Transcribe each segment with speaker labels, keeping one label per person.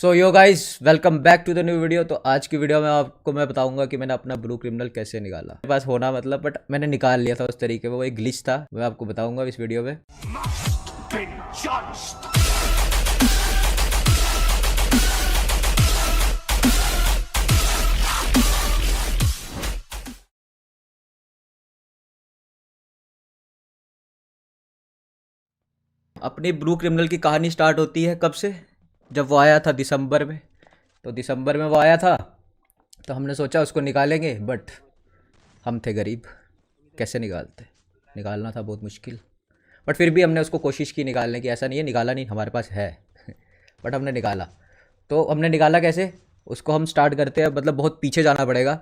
Speaker 1: So yo guys, welcome back to the new video. तो आज की वीडियो में मैं बताऊंगा कि मैंने अपना ब्लू क्रिमिनल कैसे निकाला। मेरे पास होना मतलब बट मैंने निकाल लिया था उस तरीके में, वो एक ग्लिच था। मैं आपको बताऊंगा इस वीडियो में। अपनी ब्लू क्रिमिनल की कहानी स्टार्ट होती है कब से, जब वो आया था दिसंबर में। तो दिसंबर में वो आया था, तो हमने सोचा उसको निकालेंगे, बट हम थे गरीब, कैसे निकालते। निकालना था बहुत मुश्किल, बट फिर भी हमने उसको कोशिश की निकालने की। ऐसा नहीं है निकाला नहीं, हमारे पास है बट हमने निकाला। तो हमने निकाला कैसे, उसको हम स्टार्ट करते हैं, मतलब बहुत पीछे जाना पड़ेगा।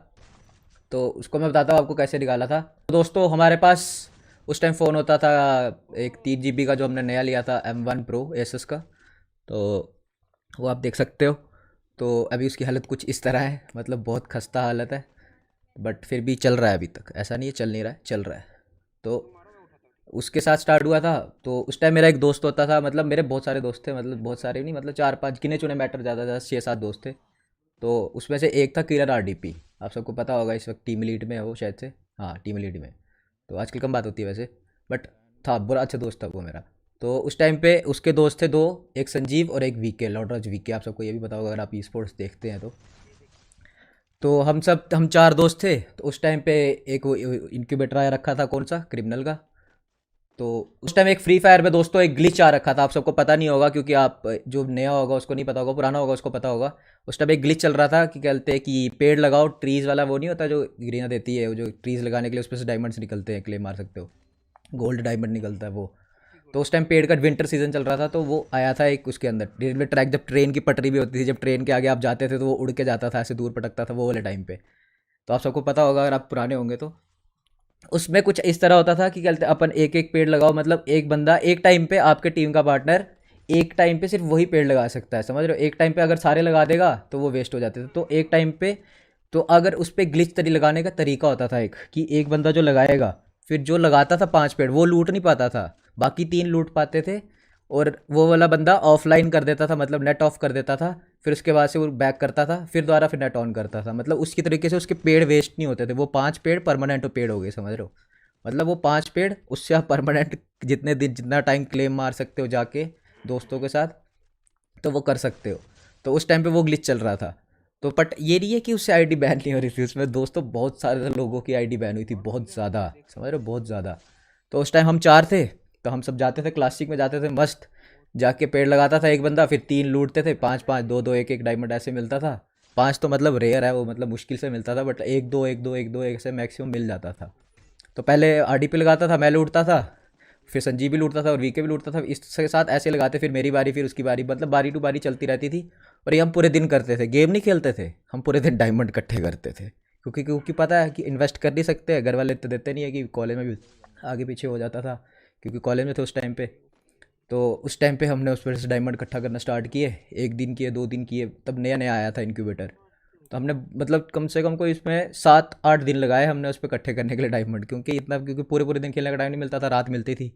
Speaker 1: तो उसको मैं बताता हूँ आपको कैसे निकाला था। तो दोस्तों, हमारे पास उस टाइम फ़ोन होता था एक 3 GB का, जो हमने नया लिया था M1 Pro Asus का। तो वो आप देख सकते हो। तो अभी उसकी हालत कुछ इस तरह है, मतलब बहुत खस्ता हालत है, बट फिर भी चल रहा है अभी तक। ऐसा नहीं है चल नहीं रहा है, चल रहा है। तो उसके साथ स्टार्ट हुआ था। तो उस टाइम मेरा एक दोस्त होता था, मतलब मेरे बहुत सारे दोस्त थे, मतलब बहुत सारे नहीं, मतलब 4-5 गिने चुने मैटर, ज़्यादा ज़्यादा 6-7 दोस्त थे। तो उसमें से एक था किलर RDP। आप सबको पता होगा, इस वक्त टीम लीड में है वो शायद से। हाँ, टीम लीड में। तो आजकल कम बात होती है वैसे, बट था बुरा अच्छा दोस्त था वो मेरा। तो उस टाइम पे उसके दोस्त थे दो, एक संजीव और एक वीके, लॉर्डराज वीके। आप सबको ये भी पता होगा अगर आप ई स्पोर्ट्स देखते हैं तो। हम 4 दोस्त थे। तो उस टाइम पे एक वो इनक्यूबेटर आया रखा था, कौन सा, क्रिमिनल का। तो उस टाइम एक फ्री फायर में दोस्तों एक ग्लिच आ रखा था। आप सबको पता नहीं होगा, क्योंकि आप जो नया होगा उसको नहीं पता होगा, पुराना होगा उसको पता होगा। उस टाइम एक ग्लिच चल रहा था कि कहते हैं कि पेड़ लगाओ, ट्रीज वाला, वो नहीं होता जो ग्रीना देती है, वो जो ट्रीज लगाने के लिए उसमें से डायमंड्स निकलते हैं, क्लेम मार सकते हो, गोल्ड डायमंड निकलता है वो। तो उस टाइम पेड़ का विंटर सीजन चल रहा था, तो वो आया था एक उसके अंदर रेलवे ट्रैक, जब ट्रेन की पटरी भी होती थी, जब ट्रेन के आगे आप जाते थे तो वो उड़ के जाता था, ऐसे दूर पटकता था, वो वाले टाइम पे। तो आप सबको पता होगा अगर आप पुराने होंगे तो। उसमें कुछ इस तरह होता था कि कहते अपन एक एक पेड़ लगाओ, मतलब एक बंदा एक टाइम पे, आपके टीम का पार्टनर एक टाइम पे सिर्फ वही पेड़ लगा सकता है, समझ रहे हो। एक टाइम पे अगर सारे लगा देगा तो वो वेस्ट हो जाते थे। तो एक टाइम पे, तो अगर उस पर ग्लिच तरी लगाने का तरीका होता था एक, कि एक बंदा जो लगाएगा, फिर जो लगाता था 5 पेड़ वो लूट नहीं पाता था, बाकी 3 लूट पाते थे। और वो वाला बंदा ऑफलाइन कर देता था, मतलब नेट ऑफ कर देता था। फिर उसके बाद से वो बैक करता था, फिर दोबारा फिर नेट ऑन करता था। मतलब उसकी तरीके से उसके पेड़ वेस्ट नहीं होते थे। वो 5 पेड़ परमानेंट पेड़ हो गए, समझ रहे हो। मतलब वो 5 पेड़, उससे आप परमानेंट जितने दिन जितना टाइम क्लेम मार सकते हो जाके दोस्तों के साथ, तो वो कर सकते हो। तो उस टाइम पे वो ग्लिच चल रहा था। तो बट ये नहीं है कि उससे आईडी बैन नहीं हो रही थी, उसमें दोस्तों बहुत सारे लोगों की आईडी बैन हुई थी, बहुत ज़्यादा, समझ रहे हो, बहुत ज़्यादा। तो उस टाइम हम 4 थे। तो हम सब जाते थे क्लासिक में, जाते थे मस्त, जाके पेड़ लगाता था एक बंदा, फिर 3 लूटते थे, 5-5, 2-2, एक एक डायमंड ऐसे मिलता था। 5 तो मतलब रेयर है वो, मतलब मुश्किल से मिलता था, बट 1-2 1-2 1-2 ऐसे मैक्सिमम मिल जाता था। तो पहले RDP लगाता था, मैं लूटता था, फिर संजीव भी लूटता था और वीके भी लूटता था, इसके साथ ऐसे लगाते, फिर मेरी बारी, फिर उसकी बारी, मतलब बारी टू बारी चलती रहती थी। और ये हम पूरे दिन करते थे, गेम नहीं खेलते थे हम, पूरे दिन डायमंड इकट्ठे करते थे, क्योंकि पता है कि इन्वेस्ट कर नहीं सकते, घर वाले इतने देते नहीं है, कि कॉलेज में भी आगे पीछे हो जाता था, क्योंकि कॉलेज में थे उस टाइम पे। तो उस टाइम पे हमने उस पर से डायमंड इकट्ठा करना स्टार्ट किए, 1 दिन किए, 2 दिन किए, तब नया नया आया था इनक्यूबेटर। तो हमने मतलब कम से कम कोई इसमें 7-8 दिन लगाए हमने उस पर इकट्ठे करने के लिए डायमंड, क्योंकि पूरे पूरे दिन खेलने का टाइम नहीं मिलता था, रात मिलती थी।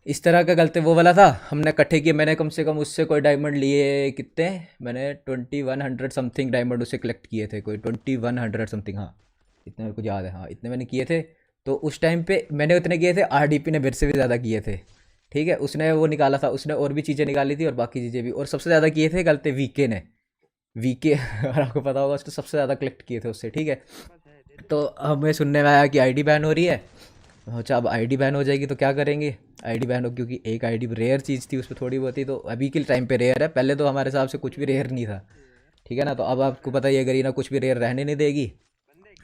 Speaker 1: इस तरह का गलते वो वाला था, हमने इकट्ठे किए। मैंने कम से कम उससे कोई डायमंड लिए कितने, मैंने 2100 समथिंग डायमंड उससे कलेक्ट किए थे, कोई 2100 समथिंग, हाँ इतने मेरे को याद है, हाँ इतने मैंने किए थे। तो उस टाइम पे मैंने उतने किए थे, RDP ने मेरे से भी ज़्यादा किए थे। ठीक है, उसने वो निकाला था, उसने और भी चीज़ें निकाली थी और बाकी चीज़ें भी, और सबसे ज़्यादा किए थे गलते वीके ने। वीके और आपको पता होगा, उसने सबसे ज़्यादा कलेक्ट किए थे उससे। ठीक है, तो हमें सुनने में आया कि आईडी बैन हो रही है। अच्छा, अब आईडी बैन हो जाएगी तो क्या करेंगे। आईडी बैन हो, क्योंकि एक आईडी रेयर चीज़ थी, उसमें थोड़ी बहुत ही, तो अभी के टाइम पे रेयर है, पहले तो हमारे हिसाब से कुछ भी रेयर नहीं था। ठीक है ना। तो अब आपको पता ही है, गरीना कुछ भी रेयर रहने नहीं देगी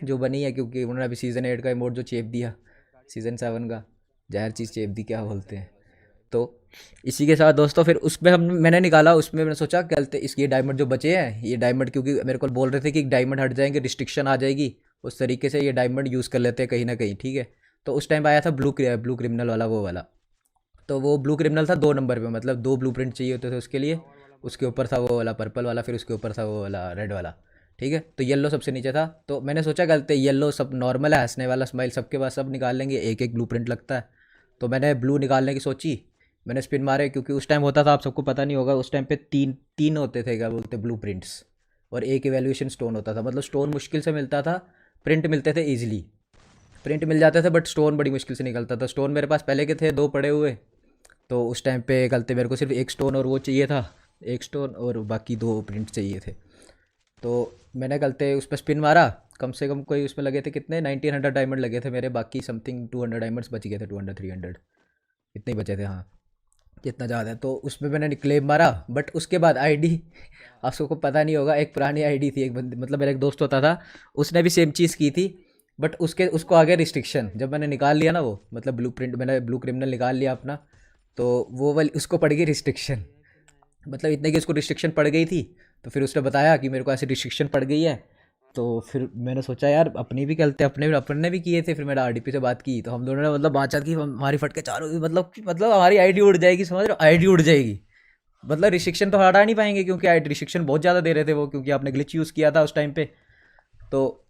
Speaker 1: जो बनी है, क्योंकि उन्होंने अभी सीज़न 8 का इमोट जो चेप दिया, सीज़न 7 का, जहर चीज़ चेप दी, क्या बोलते हैं। तो इसी के साथ दोस्तों, फिर उसमें हम मैंने निकाला, उसमें मैंने सोचा चलते इस ये डायमंड जो बचे हैं, ये डायमंड, क्योंकि मेरे को बोल रहे थे कि डायमंड हट जाएंगे, रिस्ट्रिक्शन आ जाएगी, उस तरीके से ये डायमंड यूज़ कर लेते हैं कहीं ना कहीं। ठीक है, तो उस टाइम आया था ब्लू क्रिमिनल वाला, वो वाला। तो वो ब्लू क्रिमिनल था 2 नंबर पे, मतलब 2 ब्लूप्रिंट चाहिए होते थे उसके लिए। उसके ऊपर था वो वाला पर्पल वाला, फिर उसके ऊपर था वो वाला रेड वाला। ठीक है, तो येलो सबसे नीचे था। तो मैंने सोचा गलते येलो सब नॉर्मल है, हंसने वाला स्माइल सबके पास, सब निकाल लेंगे, एक एक ब्लूप्रिंट लगता है। तो मैंने ब्लू निकालने की सोची। मैंने स्पिन मारे क्योंकि उस टाइम होता था, आप सबको पता नहीं होगा, उस टाइम पे तीन तीन होते थे, क्या बोलते, ब्लू प्रिंट्स, और एक इवेल्यूशन स्टोन होता था। मतलब स्टोन मुश्किल से मिलता था, प्रिंट मिलते थे ईजिली, प्रिंट मिल जाते थे बट स्टोन बड़ी मुश्किल से निकलता था। स्टोन मेरे पास पहले के थे 2 पड़े हुए, तो उस टाइम पे गलते मेरे को सिर्फ 1 स्टोन और वो चाहिए था, 1 स्टोन और बाकी 2 प्रिंट चाहिए थे। तो मैंने गलते उस पर स्पिन मारा, कम से कम कोई उसमें लगे थे कितने, 1900 डायमंड लगे थे मेरे, बाकी समथिंग 200 डायमंड्स बच गए थे, 200 300 इतने ही बचे थे, हाँ जितना ज़्यादा है। तो उसमें मैंने क्लेम मारा, बट उसके बाद आईडी आप सबको पता नहीं होगा, एक पुरानी आईडी थी, एक बंदे, मतलब मेरा एक दोस्त होता था, उसने भी सेम चीज़ की थी, बट उसको आ गया रिस्ट्रिक्शन। जब मैंने निकाल लिया ना वो, मतलब ब्लू प्रिंट, मैंने ब्लू क्रिमिनल निकाल लिया अपना, तो वो वाली उसको पड़ गई रिस्ट्रिक्शन, मतलब इतने की उसको रिस्ट्रिक्शन पड़ गई थी। तो फिर उसने बताया कि मेरे को ऐसे रिस्ट्रिक्शन पड़ गई है, तो फिर मैंने सोचा यार अपनी भी करते, अपने भी किए थे। फिर मैंने आरडीपी से बात की, तो हम दोनों ने मतलब बातचीत की, हमारी फट के चारों, मतलब हमारी आईडी उड़ जाएगी, समझ रहे हो, आईडी उड़ जाएगी। मतलब रिस्ट्रिक्शन तो हटा नहीं पाएंगे क्योंकि आईडी रिस्ट्रिक्शन बहुत ज़्यादा दे रहे थे वो, क्योंकि आपने ग्लिच यूज़ किया था उस टाइम पे। तो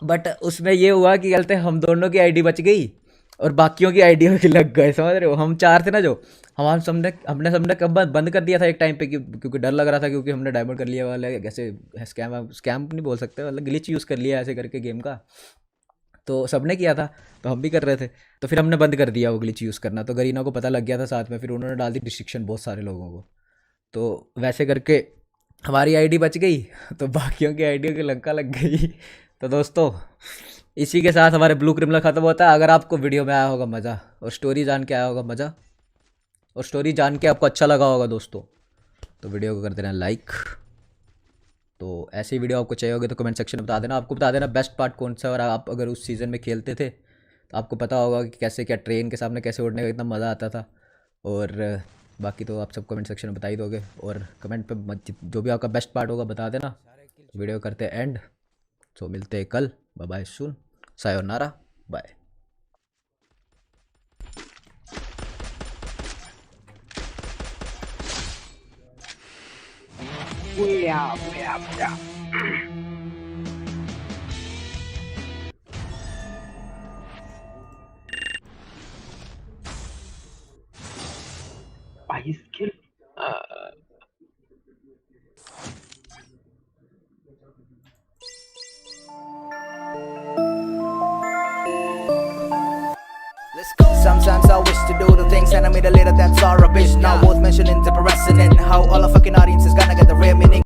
Speaker 1: बट उसमें ये हुआ कि गलते हम दोनों की आईडी बच गई और बाकियों की आईडियों के लग गए, समझ रहे हो। हम 4 थे ना जो, हम हमने कब बंद कर दिया था एक टाइम पे, क्योंकि डर लग रहा था, क्योंकि हमने डायमंड कर लिया वाला कैसे, स्कैम स्कैम नहीं बोल सकते, मतलब ग्लिच यूज़ कर लिया ऐसे करके गेम का। तो सबने किया था, तो हम भी कर रहे थे, तो फिर हमने बंद कर दिया वो ग्लिच यूज़ करना। तो गरीना को पता लग गया था साथ में, फिर उन्होंने डाल दी रिस्ट्रिक्शन बहुत सारे लोगों को। तो वैसे करके हमारी आईडी बच गई, तो बाकियों की आईडियों की लंका लग गई। तो दोस्तों, इसी के साथ हमारे ब्लू क्रिमिनल ख़त्म होता है। अगर आपको वीडियो में आया होगा मज़ा, और स्टोरी जान के आया होगा मज़ा, और स्टोरी जान के आपको अच्छा लगा होगा दोस्तों, तो वीडियो को कर देना लाइक। तो ऐसी वीडियो आपको चाहिए होगी तो कमेंट सेक्शन में बता देना, आपको बता देना बेस्ट पार्ट कौन सा है, और आप अगर उस सीज़न में खेलते थे तो आपको पता होगा कि कैसे, क्या ट्रेन के सामने कैसे उड़ने का इतना मज़ा आता था। और बाकी तो आप सब कमेंट सेक्शन में बता ही दोगे, और कमेंट पे जो भी आपका बेस्ट पार्ट होगा बता देना। वीडियो करते हैं एंड, सो मिलते हैं कल, bye bye soon, sayonara, bye.
Speaker 2: Yeah, yeah, yeah. He's killed.
Speaker 3: Sometimes I wish to do the things and I made a little that's all rubbish. Now both mentioning the precedent, how all a fucking audience is gonna get the real meaning.